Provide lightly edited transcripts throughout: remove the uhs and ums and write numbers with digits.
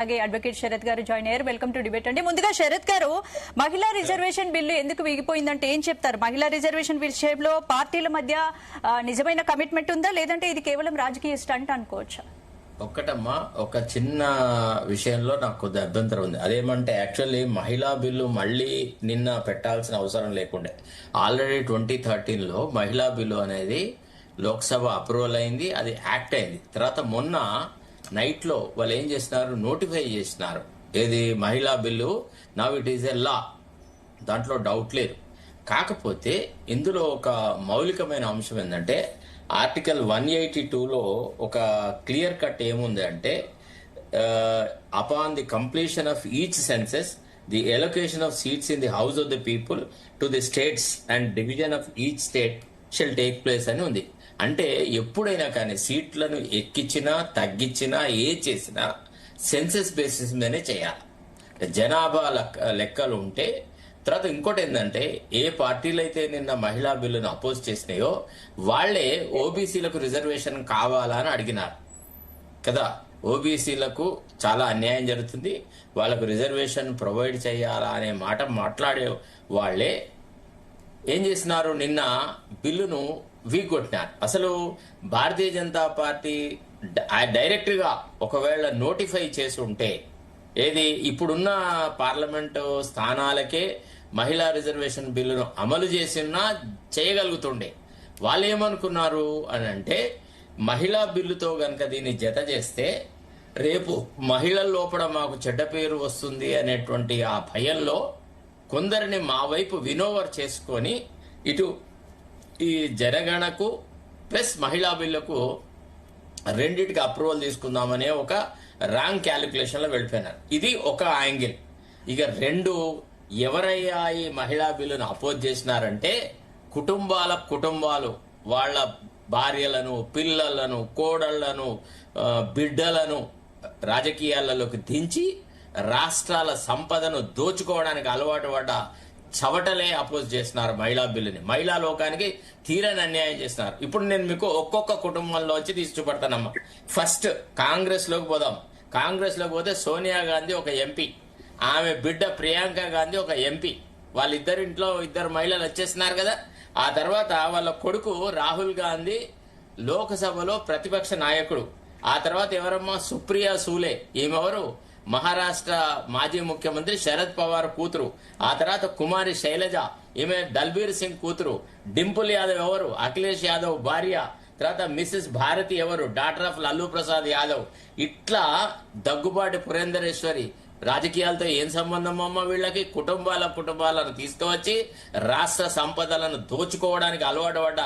అలాగే అడ్వకేట్ శరత్ గారు జాయిన్ అయ్యారు. వెల్కమ్ టు డిబేట్ అండి. ముందుగా శరత్ గారు, మహిళా రిజర్వేషన్ బిల్లు ఎందుకు వీగిపోయిందంటే ఏం చెప్తారు? మహిళా రిజర్వేషన్ విషయంలో పార్టీల మధ్య నిజమైన కమిట్మెంట్ ఉందా, లేదంటే ఇది కేవలం రాజకీయ స్టంట్ అనుకోవచ్చా? ఒక్కటమ్మా, ఒక చిన్న విషయంలో నాకు కొద్ది అభ్యంతరం ఉంది. అదేమంటే యాక్చువల్లీ మహిళా బిల్లు మళ్ళీ నిన్న పెట్టాల్సిన అవసరం లేకుండే. ఆల్రెడీ 2013లో మహిళా బిల్లు అనేది లోక్సభ అప్రూవల్ అయింది, అది యాక్ట్ అయింది. తర్వాత మొన్న నైట్ లో వాళ్ళు ఏం చేస్తున్నారు, నోటిఫై చేసినారు ఏది మహిళా bill. Now it is a law, దాంట్లో డౌట్ లేదు. కాకపోతే ఇందులో ఒక మౌలికమైన అంశం ఏంటంటే ఆర్టికల్ 182లో ఒక క్లియర్ కట్ ఏముంది అంటే upon the completion of each census the allocation of seats in the house of the people to the states and division of each state shall take place అని ఉంది. అంటే ఎప్పుడైనా కానీ సీట్లను ఎక్కించినా తగ్గించినా ఏ చేసినా సెన్సెస్ బేసిస్ మీదనే చేయాలి. జనాభా లెక్కలు ఉంటే. తర్వాత ఇంకోటి ఏంటంటే ఏ పార్టీలు అయితే నిన్న మహిళా బిల్లును అపోజ్ చేసినాయో వాళ్లే ఓబీసీలకు రిజర్వేషన్ కావాలా అని అడిగినారు కదా. ఓబీసీలకు చాలా అన్యాయం జరుగుతుంది, వాళ్ళకు రిజర్వేషన్ ప్రొవైడ్ చేయాలా అనే మాట మాట్లాడే వాళ్లే ఏం చేసినారు, నిన్న బిల్లును వీగొట్టినారు. అసలు భారతీయ జనతా పార్టీ డైరెక్ట్ గా ఒకవేళ నోటిఫై చేసి ఉంటే ఏది ఇప్పుడున్న పార్లమెంటు స్థానాలకే మహిళా రిజర్వేషన్ బిల్లును అమలు చేసినా చేయగలుగుతుండే. వాళ్ళు ఏమనుకున్నారు అని అంటే మహిళా బిల్లుతో గనక దీన్ని జత చేస్తే రేపు మహిళల లోపల మాకు చెడ్డ పేరు వస్తుంది అనేటువంటి ఆ భయంలో కొందరిని మా వైపు వినోవర్ చేసుకొని ఇటు ఈ జనగణకు ప్లస్ మహిళా బిల్లుకు రెండింటికి అప్రూవల్ తీసుకుందామనే ఒక రాంగ్ క్యాలిక్యులేషన్ లో వెళ్ళిపోయినారు. ఇది ఒక యాంగిల్. ఇక రెండు, ఎవరయ్యా ఈ మహిళా బిల్లును అపోజ్ చేసినారంటే కుటుంబాలు వాళ్ళ భార్యలను, పిల్లలను, కోడళ్లను, బిడ్డలను రాజకీయాలలోకి దించి రాష్ట్రాల సంపదను దోచుకోవడానికి అలవాటు పడ్డ చవటలే అపోజ్ చేస్తున్నారు మహిళా బిల్లుని. మహిళా లోకానికి తీరని అన్యాయం చేస్తున్నారు. ఇప్పుడు నేను మీకు ఒక్కొక్క కుటుంబంలో వచ్చి తీసి చూపడతానమ్మా. ఫస్ట్ కాంగ్రెస్ లోకి పోదాం. కాంగ్రెస్ లోకి పోతే సోనియా గాంధీ ఒక ఎంపీ, ఆమె బిడ్డ ప్రియాంక గాంధీ ఒక ఎంపీ. వాళ్ళిద్దరింట్లో ఇద్దరు మహిళలు వచ్చేస్తున్నారు కదా. ఆ తర్వాత వాళ్ళ కొడుకు రాహుల్ గాంధీ లోక్సభలో ప్రతిపక్ష నాయకుడు. ఆ తర్వాత ఎవరమ్మా, సుప్రియా సూలే, ఈమెవరు మహారాష్ట్ర మాజీ ముఖ్యమంత్రి శరద్ పవార్ కూతురు. ఆ తర్వాత కుమారి శైలజ, ఈమె దల్బీర్ సింగ్ కూతురు. డింపుల్ యాదవ్ ఎవరు, అఖిలేష్ యాదవ్ భార్య. తర్వాత మిస్సెస్ భారతి ఎవరు, డాక్టర్ ఆఫ్ లల్లూ ప్రసాద్ యాదవ్. ఇట్లా దగ్గుబాటి పురేందరేశ్వరి. రాజకీయాలతో ఏం సంబంధం అమ్మ వీళ్ళకి? కుటుంబాలను తీసుకువచ్చి రాష్ట్ర సంపదలను దోచుకోవడానికి అలవాటు పడ్డ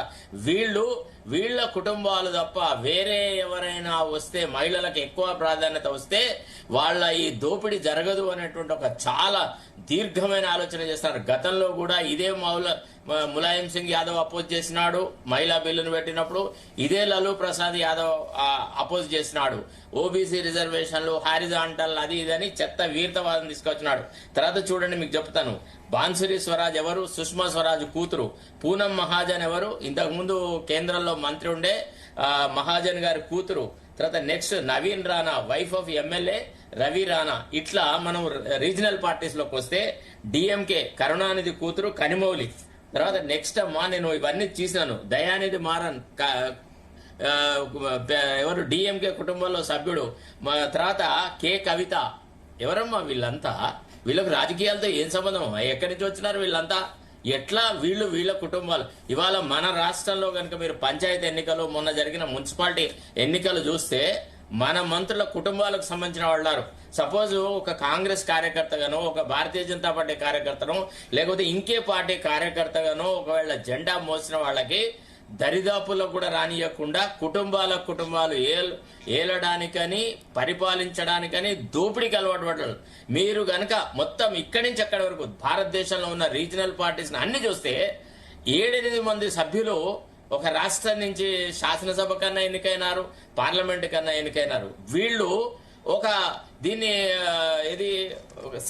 వీళ్ళ కుటుంబాలు తప్ప వేరే ఎవరైనా వస్తే, మహిళలకు ఎక్కువ ప్రాధాన్యత వస్తే వాళ్ళ ఈ దోపిడీ జరగదు అనేటువంటి ఒక చాలా దీర్ఘమైన ఆలోచన చేస్తారు. గతంలో కూడా ఇదే ములాయం సింగ్ యాదవ్ అపోజ్ చేసినాడు మహిళా బిల్లును పెట్టినప్పుడు, ఇదే లల్లూ ప్రసాద్ యాదవ్ అపోజ్ చేసినాడు. ఓబీసీ రిజర్వేషన్లు, హారిజాంటల్, అది ఇదని చెత్త వీరతవాదం తీసుకొచ్చినాడు. తర్వాత చూడండి మీకు చెప్తాను, బాన్సురి స్వరాజ్ ఎవరు, సుష్మా స్వరాజ్ కూతురు. పూనం మహాజన్ ఎవరు, ఇంతకు ముందు కేంద్రంలో మంత్రి ఉండే మహాజన్ గారి కూతురు. తర్వాత next Naveen Rana, wife of MLA Ravi Rana. ఇట్లా మనం రీజనల్ పార్టీస్ లోకి వస్తే డిఎంకే కరుణానిధి కూతురు కనిమౌలి. తర్వాత నెక్స్ట్ అమ్మా, నేను ఇవన్నీ చూసినాను, దయానిధి మారన్ ఎవరు డిఎంకే కుటుంబంలో సభ్యుడు. తర్వాత కే కవిత. ఎవరమ్మా వీళ్ళంతా? వీళ్ళకు రాజకీయాలతో ఏం సంబంధం? ఎక్కడి నుంచి వచ్చినారు వీళ్ళంతా? ఎట్లా వీళ్ళ కుటుంబాలు? ఇవాళ మన రాష్ట్రంలో కనుక మీరు పంచాయతీ ఎన్నికలు, మొన్న జరిగిన మున్సిపాలిటీ ఎన్నికలు చూస్తే మన మంత్రుల కుటుంబాలకు సంబంధించిన వాళ్ళు. సపోజ్ ఒక కాంగ్రెస్ కార్యకర్తగానో, ఒక భారతీయ జనతా పార్టీ కార్యకర్తనో, లేకపోతే ఇంకే పార్టీ కార్యకర్తగానో ఒకవేళ జెండా మోసిన వాళ్ళకి దరిదాపుల్లో కూడా రానియకుండా కుటుంబాలు ఏలడానికని, పరిపాలించడానికని దోపిడీకి అలవాటు పడ్డారు. మీరు గనక మొత్తం ఇక్కడి నుంచి అక్కడి వరకు భారతదేశంలో ఉన్న రీజనల్ పార్టీస్ అన్ని చూస్తే 7-8 మంది సభ్యులు ఒక రాష్ట్రం నుంచి శాసనసభ కన్నా ఎన్నికైనారు, పార్లమెంట్ కన్నా ఎన్నికైనారు. వీళ్ళు ఒక దీన్ని ఇది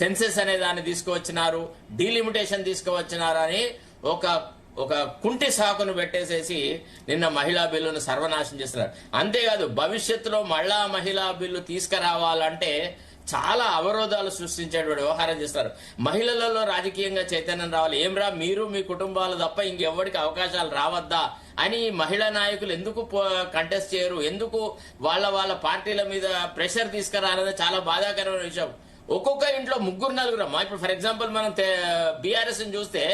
సెన్సెస్ అనే దాన్ని తీసుకువచ్చినారు, డీలిమిటేషన్ తీసుకువచ్చినారు అని ఒక కుంటి సాకును పెట్టేసేసి నిన్న మహిళా బిల్లును సర్వనాశనం చేస్తున్నారు. అంతేకాదు భవిష్యత్తులో మళ్ళా మహిళా బిల్లు తీసుకురావాలంటే చాలా అవరోధాలు సృష్టించేటువంటి వ్యవహారం చేస్తారు. మహిళలలో రాజకీయంగా చైతన్యం రావాలి, ఏం మీరు మీ కుటుంబాలు తప్ప ఇంకెవ్వడికి అవకాశాలు రావద్దా అని మహిళా నాయకులు ఎందుకు కంటెస్ట్ చేయరు, ఎందుకు వాళ్ళ పార్టీల మీద ప్రెషర్ తీసుకురాలనేది చాలా బాధాకరమైన విషయం. ఒక్కొక్క ఇంట్లో 3-4 అమ్మా. ఇప్పుడు ఫర్ ఎగ్జాంపుల్ మనం బీఆర్ఎస్ చూస్తే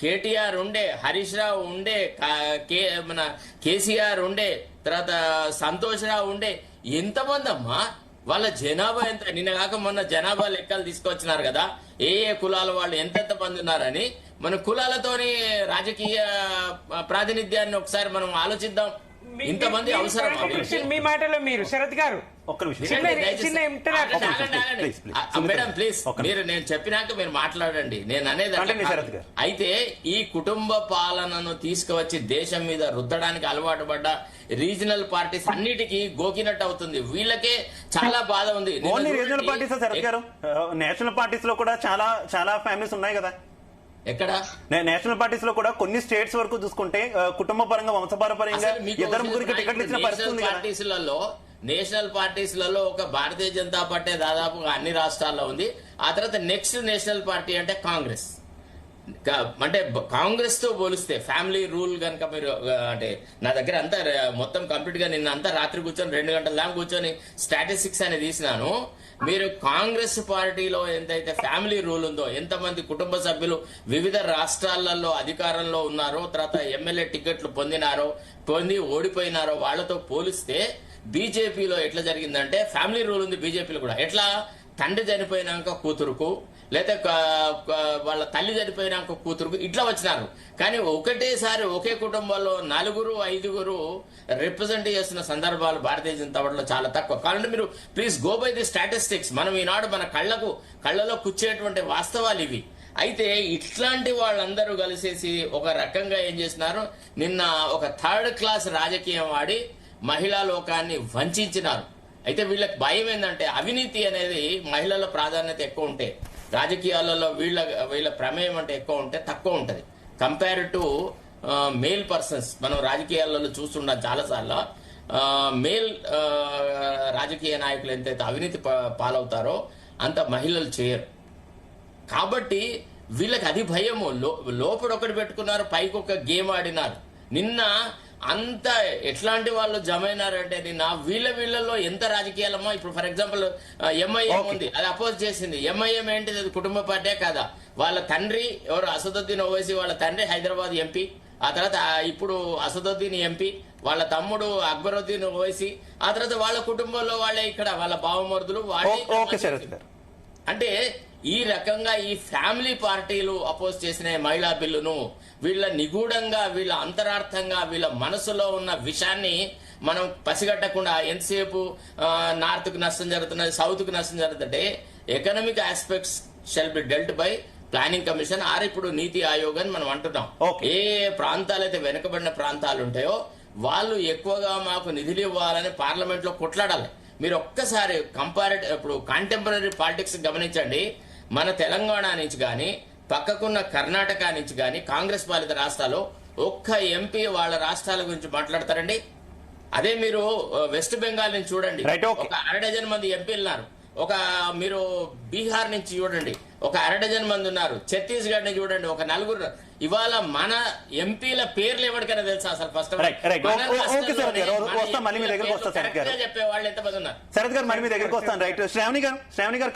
కేటీఆర్ ఉండే, హరీష్ రావు ఉండే, మన కేసీఆర్ ఉండే, తర్వాత సంతోష్ రావు ఉండే, ఎంతమంది అమ్మా? వాళ్ళ జనాభా ఎంత? నిన్న కాక మొన్న జనాభా లెక్కలు తీసుకొచ్చినారు కదా, ఏ కులాల వాళ్ళు ఎంతెంత మంది ఉన్నారని. మన కులాలతోని రాజకీయ ప్రాతినిధ్యాన్ని ఒకసారి మనం ఆలోచిద్దాం. ఇంతమంది అవసరం. మీ మాటలో మీరు శరత్ గారు ఒక్క నిమిషం మేడం ప్లీజ్, మీరు నేను చెప్పినాక మీరు మాట్లాడండి. నేను అనేది అయితే ఈ కుటుంబ పాలనను తీసుకువచ్చి దేశం మీద రుద్దడానికి అలవాటు పడ్డ రీజనల్ పార్టీస్ అన్నిటికీ గోకినట్టు అవుతుంది. వీళ్ళకే చాలా బాధ ఉంది. ఓన్లీ రీజనల్ పార్టీస్ శరత్ గారు, నేషనల్ పార్టీస్ లో కూడా చాలా చాలా ఫ్యామిలీస్ ఉన్నాయి కదా. ఎక్కడ నేషనల్ పార్టీస్ లో కూడా కొన్ని స్టేట్స్ వరకు చూసుకుంటే కుటుంబ పరంగా వంశపారపర్యంగా 2-3 టికెట్లు ఇచ్చిన పరిస్థితి పార్టీస్లలో, నేషనల్ పార్టీస్లలో ఒక భారతీయ జనతా పార్టీ దాదాపుగా అన్ని రాష్ట్రాల్లో ఉంది. ఆ తర్వాత నెక్స్ట్ నేషనల్ పార్టీ అంటే కాంగ్రెస్. అంటే కాంగ్రెస్ తో పోలిస్తే ఫ్యామిలీ రూల్ కనుక మీరు అంటే నా దగ్గర అంతా మొత్తం కంప్లీట్ గా నిన్న అంతా రాత్రి కూర్చొని 2 గంటల దాకా కూర్చొని స్టాటిస్టిక్స్ అనేది తీసినాను. మీరు కాంగ్రెస్ పార్టీలో ఎంతైతే ఫ్యామిలీ రూల్ ఉందో, ఎంతమంది కుటుంబ సభ్యులు వివిధ రాష్ట్రాలలో అధికారంలో ఉన్నారో, తర్వాత ఎమ్మెల్యే టికెట్లు పొంది ఓడిపోయినారో వాళ్ళతో పోలిస్తే బీజేపీలో ఎట్లా జరిగిందంటే ఫ్యామిలీ రూల్ ఉంది బీజేపీలో కూడా. ఎట్లా? తండ్రి చనిపోయినాక కూతురుకు, లేదా వాళ్ళ తల్లి చనిపోయినాక కూతురుకు ఇట్లా వచ్చినారు. కానీ ఒకటేసారి ఒకే కుటుంబంలో 4-5 రిప్రజెంట్ చేస్తున్న సందర్భాలు భారతీయ జనతా పార్టీలో చాలా తక్కువ. కాబట్టి మీరు please go by the statistics. మనం ఈనాడు మన కళ్ళలో కూర్చేటువంటి వాస్తవాలు ఇవి. అయితే ఇట్లాంటి వాళ్ళందరూ కలిసేసి ఒక రకంగా ఏం చేసినారు, నిన్న ఒక 3rd క్లాస్ రాజకీయం ఆడి మహిళా లోకాన్ని వంచినారు. అయితే వీళ్ళకి భయం ఏంటంటే అవినీతి అనేది మహిళల ప్రాధాన్యత ఎక్కువ ఉంటే, రాజకీయాలలో వీళ్ళ ప్రమేయం అంటే ఎక్కువ ఉంటే తక్కువ ఉంటది కంపేర్ టు మేల్ పర్సన్స్. మనం రాజకీయాలలో చూస్తున్నాం చాలాసార్లు, మేల్ రాజకీయ నాయకులు ఎంతైతే అవినీతి పాలవుతారో అంత మహిళలు చేయరు. కాబట్టి వీళ్ళకి అది భయము. లోపల ఒకటి పెట్టుకున్నారు, పైకి ఒక గేమ్ ఆడినారు. నిన్న అంత ఎట్లాంటి వాళ్ళు జమైనారంటే నిన్న వీళ్ళలో ఎంత రాజకీయాలమ్మా. ఇప్పుడు ఫర్ ఎగ్జాంపుల్ ఎంఐఎం ఉంది, అది అపోజ్ చేసింది. ఎంఐఎం ఏంటిది? అది కుటుంబ పార్టీ కాదా? వాళ్ళ తండ్రి ఎవరు? అసదుద్దీన్ ఓవైసీ వాళ్ళ తండ్రి హైదరాబాద్ ఎంపీ, ఆ తర్వాత ఇప్పుడు అసదుద్దీన్ ఎంపీ, వాళ్ళ తమ్ముడు అక్బరుద్దీన్ ఓవైసీ, ఆ తర్వాత వాళ్ళ కుటుంబంలో వాళ్ళే ఇక్కడ వాళ్ళ బావమరుదులు వాళ్ళే. అంటే ఈ రకంగా ఈ ఫ్యామిలీ పార్టీలు అపోజ్ చేసిన మహిళా బిల్లును వీళ్ళ నిగూఢంగా, వీళ్ళ అంతరార్థంగా, వీళ్ళ మనసులో ఉన్న విషయాన్ని మనం పసిగట్టకుండా ఎంతసేపు నార్త్ కు నష్టం జరుగుతున్నది, సౌత్ కు నష్టం జరుగుతుంటే economic aspects shall be dwelt by planning commission or ఇప్పుడు నీతి ఆయోగ్ అని మనం అంటున్నాం. ఏ ప్రాంతాలైతే వెనుకబడిన ప్రాంతాలు ఉంటాయో వాళ్ళు ఎక్కువగా మాకు నిధులు ఇవ్వాలని పార్లమెంట్ లో కొట్లాడాలి. మీరు ఒక్కసారి ఇప్పుడు కాంటెంపరీ పాలిటిక్స్ గమనించండి. మన తెలంగాణ నుంచి కానీ, పక్కకున్న కర్ణాటక నుంచి కానీ కాంగ్రెస్ పాలిత రాష్ట్రాలు ఒక్క ఎంపీ వాళ్ళ రాష్ట్రాల గురించి మాట్లాడతారండి. అదే మీరు వెస్ట్ బెంగాల్ నుంచి చూడండి, ఒక 1/2 డజన్ మంది ఎంపీలు ఉన్నారు. మీరు బీహార్ నుంచి చూడండి, ఒక 1/2 డజన్ మంది ఉన్నారు. ఛత్తీస్గఢ్ నుంచి చూడండి, ఒక 4. ఇవాళ మన ఎంపీల పేర్లు ఎవరికైనా తెలుసా అసలు? ఫస్ట్ చెప్పే వాళ్ళు ఎంతమంది ఉన్నారు? శరత్ గారు మళ్ళీ మీ దగ్గరకు వస్తాను. శ్రావణి గారు